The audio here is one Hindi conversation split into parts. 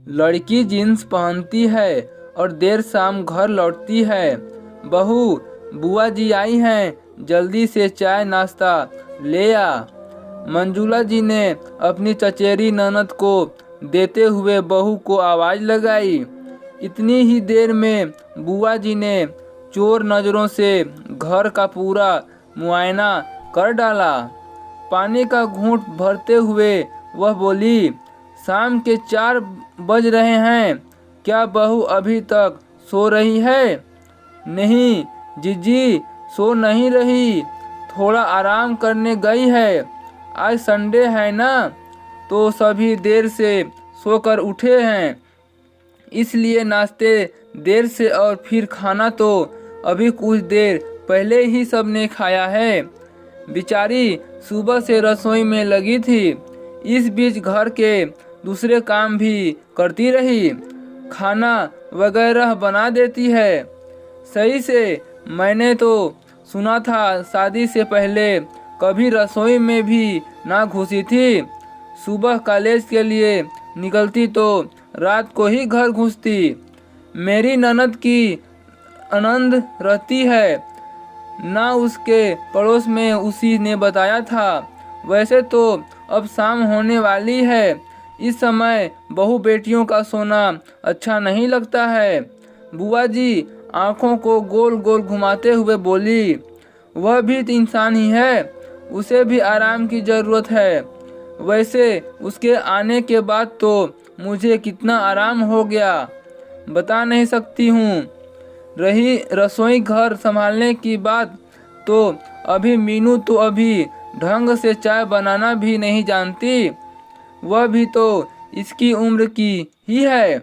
लड़की जीन्स पहनती है और देर शाम घर लौटती है। बहू, बुआ जी आई हैं, जल्दी से चाय नाश्ता ले आ। मंजुला जी ने अपनी चचेरी ननद को देते हुए बहू को आवाज़ लगाई। इतनी ही देर में बुआ जी ने चोर नज़रों से घर का पूरा मुआयना कर डाला। पानी का घूंट भरते हुए वह बोली, शाम के 4 बज रहे हैं, क्या बहू अभी तक सो रही है? नहीं जीजी, सो नहीं रही, थोड़ा आराम करने गई है। आज संडे है ना, तो सभी देर से सोकर उठे हैं, इसलिए नाश्ते देर से और फिर खाना तो अभी कुछ देर पहले ही सबने खाया है। बेचारी सुबह से रसोई में लगी थी, इस बीच घर के दूसरे काम भी करती रही, खाना वगैरह बना देती है। सही से मैंने तो सुना था शादी से पहले कभी रसोई में भी ना घुसी थी। सुबह कॉलेज के लिए निकलती तो रात को ही घर घुसती। मेरी ननद की आनंद रहती है ना, उसके पड़ोस में उसी ने बताया था। वैसे तो अब शाम होने वाली है, इस समय बहू बेटियों का सोना अच्छा नहीं लगता है। बुआ जी आंखों को गोल गोल घुमाते हुए बोली, वह भी तो इंसान ही है, उसे भी आराम की ज़रूरत है। वैसे उसके आने के बाद तो मुझे कितना आराम हो गया, बता नहीं सकती हूँ। रही रसोई घर संभालने की बात, तो अभी मीनू तो अभी ढंग से चाय बनाना भी नहीं जानती। वह भी तो इसकी उम्र की ही है,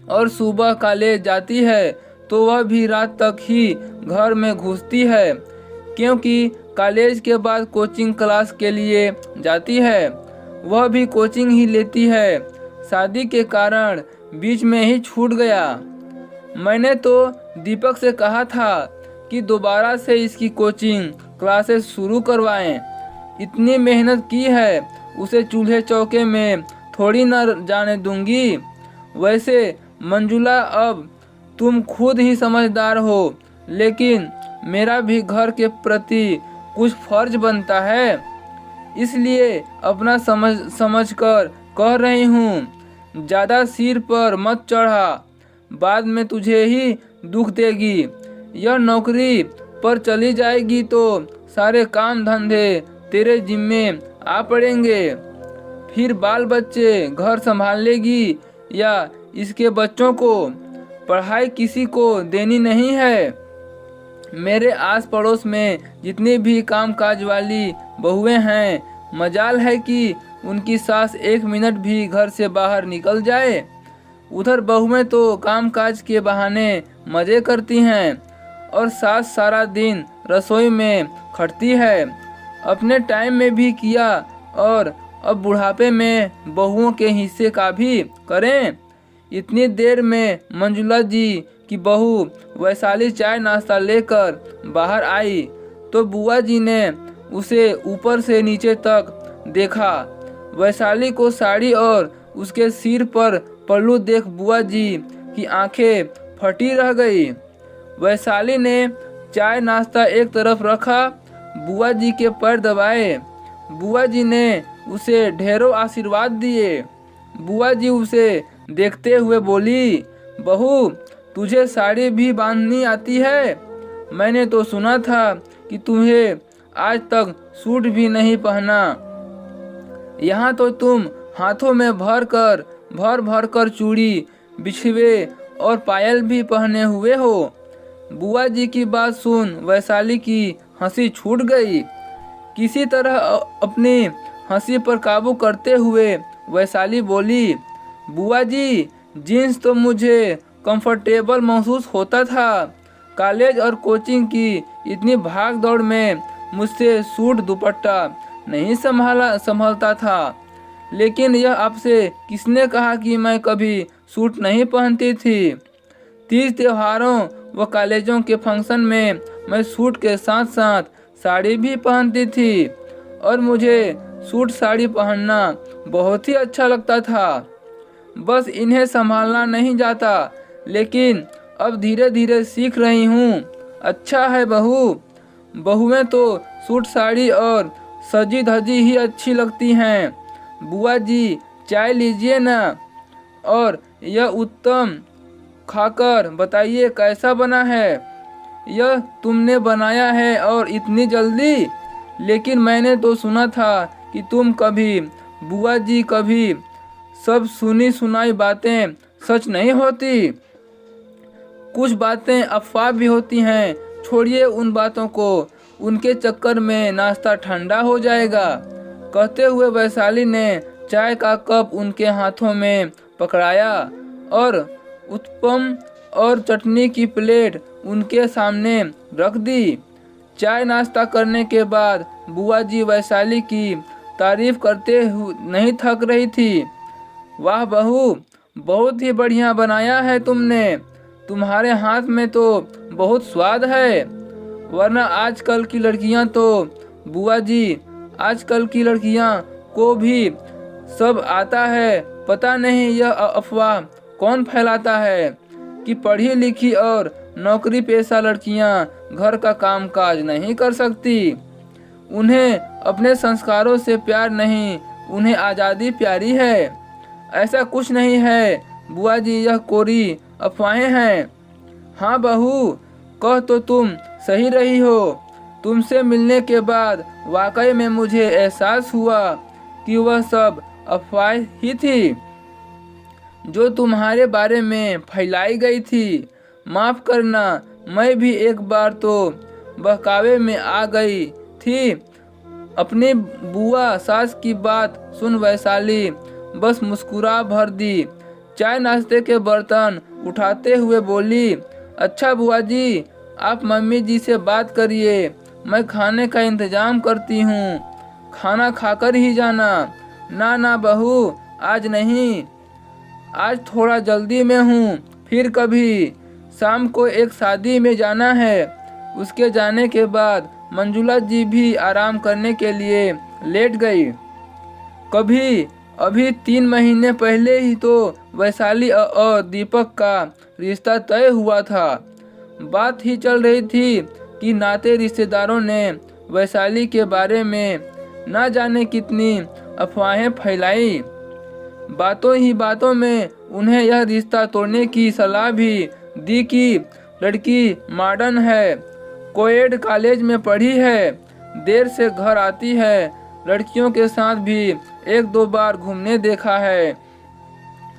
और सुबह कॉलेज जाती है तो वह भी रात तक ही घर में घुसती है, क्योंकि कॉलेज के बाद कोचिंग क्लास के लिए जाती है। वह भी कोचिंग ही लेती है, शादी के कारण बीच में ही छूट गया। मैंने तो दीपक से कहा था कि दोबारा से इसकी कोचिंग क्लासेस शुरू करवाएं। इतनी मेहनत की है, उसे चूल्हे चौके में थोड़ी न जाने दूंगी। वैसे मंजुला, अब तुम खुद ही समझदार हो, लेकिन मेरा भी घर के प्रति कुछ फर्ज बनता है, इसलिए अपना समझ कर कह रही हूँ। ज़्यादा सिर पर मत चढ़ा, बाद में तुझे ही दुख देगी। यह नौकरी पर चली जाएगी तो सारे काम धंधे तेरे जिम्मे आ पड़ेंगे। फिर बाल बच्चे घर संभालेगी या इसके बच्चों को? पढ़ाई किसी को देनी नहीं है। मेरे आस पड़ोस में जितनी भी कामकाज वाली बहुएं हैं, मजाल है कि उनकी सास 1 मिनट भी घर से बाहर निकल जाए। उधर बहुएं तो कामकाज के बहाने मज़े करती हैं और सास सारा दिन रसोई में खटती है। अपने टाइम में भी किया और अब बुढ़ापे में बहुओं के हिस्से का भी करें। इतनी देर में मंजुला जी की बहू वैशाली चाय नाश्ता लेकर बाहर आई तो बुआ जी ने उसे ऊपर से नीचे तक देखा। वैशाली को साड़ी और उसके सिर पर पल्लू देख बुआ जी की आंखें फटी रह गई। वैशाली ने चाय नाश्ता एक तरफ रखा, बुआ जी के पैर दबाए। बुआ जी ने उसे ढेरों आशीर्वाद दिए। बुआ जी उसे देखते हुए बोली, बहू, तुझे साड़ी भी बांधनी आती है? मैंने तो सुना था कि तुम्हें आज तक सूट भी नहीं पहना। यहाँ तो तुम हाथों में भर भर कर चूड़ी, बिछुए और पायल भी पहने हुए हो। बुआ जी की बात सुन वैशाली की हंसी छूट गई। किसी तरह अपनी हंसी पर काबू करते हुए वैशाली बोली, बुआ जी, जीन्स तो मुझे कंफर्टेबल महसूस होता था। कॉलेज और कोचिंग की इतनी भाग दौड़ में मुझसे सूट दुपट्टा नहीं संभलता था। लेकिन यह आपसे किसने कहा कि मैं कभी सूट नहीं पहनती थी? तीज त्योहारों व कॉलेजों के फंक्शन में मैं सूट के साथ साथ साड़ी भी पहनती थी और मुझे सूट साड़ी पहनना बहुत ही अच्छा लगता था। बस इन्हें संभालना नहीं जाता, लेकिन अब धीरे धीरे सीख रही हूँ। अच्छा है बहू, बहुएं तो सूट साड़ी और सजी धजी ही अच्छी लगती हैं। बुआ जी चाय लीजिए ना, और यह उत्तम खाकर बताइए कैसा बना है। यह तुमने बनाया है और इतनी जल्दी? लेकिन मैंने तो सुना था कि तुम कभी, बुआ जी कभी, सब सुनी सुनाई बातें सच नहीं होती, कुछ बातें अफवाह भी होती हैं। छोड़िए उन बातों को, उनके चक्कर में नाश्ता ठंडा हो जाएगा। कहते हुए वैशाली ने चाय का कप उनके हाथों में पकड़ाया और उत्पम और चटनी की प्लेट उनके सामने रख दी। चाय नाश्ता करने के बाद बुआ जी वैशाली की तारीफ करते हुए नहीं थक रही थी। वाह बहू, बहुत ही बढ़िया बनाया है तुमने, तुम्हारे हाथ में तो बहुत स्वाद है। वरना आजकल की लड़कियां तो, बुआ जी, आजकल की लड़कियां को भी सब आता है। पता नहीं यह अफवाह कौन फैलाता है कि पढ़ी लिखी और नौकरी पेशा लड़कियां घर का कामकाज नहीं कर सकती। उन्हें अपने संस्कारों से प्यार नहीं, उन्हें आज़ादी प्यारी है। ऐसा कुछ नहीं है बुआ जी, यह कोरी अफवाहें हैं। हाँ बहू, कह तो तुम सही रही हो। तुमसे मिलने के बाद वाकई में मुझे एहसास हुआ कि वह सब अफवाह ही थी जो तुम्हारे बारे में फैलाई गई थी। माफ़ करना, मैं भी एक बार तो बहकावे में आ गई थी। अपनी बुआ सास की बात सुन वैशाली बस मुस्कुरा भर दी। चाय नाश्ते के बर्तन उठाते हुए बोली, अच्छा बुआ जी, आप मम्मी जी से बात करिए, मैं खाने का इंतज़ाम करती हूँ, खाना खाकर ही जाना। ना ना बहू, आज नहीं, आज थोड़ा जल्दी में हूँ, फिर कभी। शाम को एक शादी में जाना है। उसके जाने के बाद मंजुला जी भी आराम करने के लिए लेट गई। कभी अभी 3 महीने पहले ही तो वैशाली और दीपक का रिश्ता तय हुआ था। बात ही चल रही थी कि नाते रिश्तेदारों ने वैशाली के बारे में ना जाने कितनी अफवाहें फैलाई। बातों ही बातों में उन्हें यह रिश्ता तोड़ने की सलाह भी दी कि लड़की मॉडर्न है, कोएड कॉलेज में पढ़ी है, देर से घर आती है, लड़कियों के साथ भी 1-2 बार घूमने देखा है।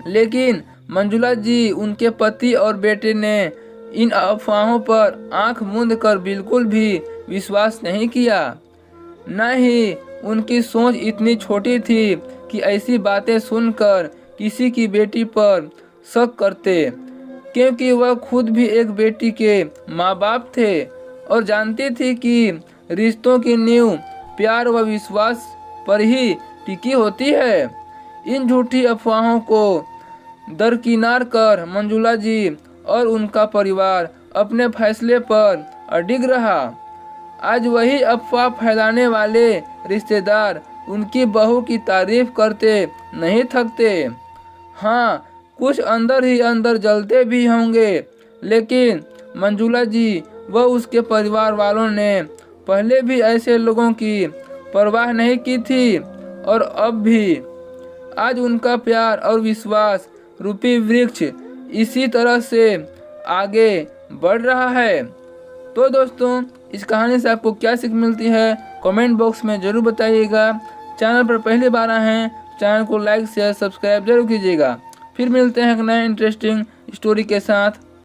लेकिन मंजुला जी, उनके पति और बेटे ने इन अफवाहों पर आंख मूंद कर बिल्कुल भी विश्वास नहीं किया। न ही उनकी सोच इतनी छोटी थी कि ऐसी बातें सुनकर किसी की बेटी पर शक करते, क्योंकि वह खुद भी एक बेटी के माँ बाप थे और जानती थी कि रिश्तों की नींव प्यार व विश्वास पर ही टिकी होती है। इन झूठी अफवाहों को दरकिनार कर मंजुला जी और उनका परिवार अपने फैसले पर अडिग रहा। आज वही अफवाह फैलाने वाले रिश्तेदार उनकी बहू की तारीफ करते नहीं थकते। हाँ, कुछ अंदर ही अंदर जलते भी होंगे, लेकिन मंजुला जी व उसके परिवार वालों ने पहले भी ऐसे लोगों की परवाह नहीं की थी और अब भी। आज उनका प्यार और विश्वास रूपी वृक्ष इसी तरह से आगे बढ़ रहा है। तो दोस्तों, इस कहानी से आपको क्या सीख मिलती है कमेंट बॉक्स में ज़रूर बताइएगा। चैनल पर पहली बार आए हैं, चैनल को लाइक शेयर सब्सक्राइब जरूर कीजिएगा। फिर मिलते हैं एक नए इंटरेस्टिंग स्टोरी के साथ।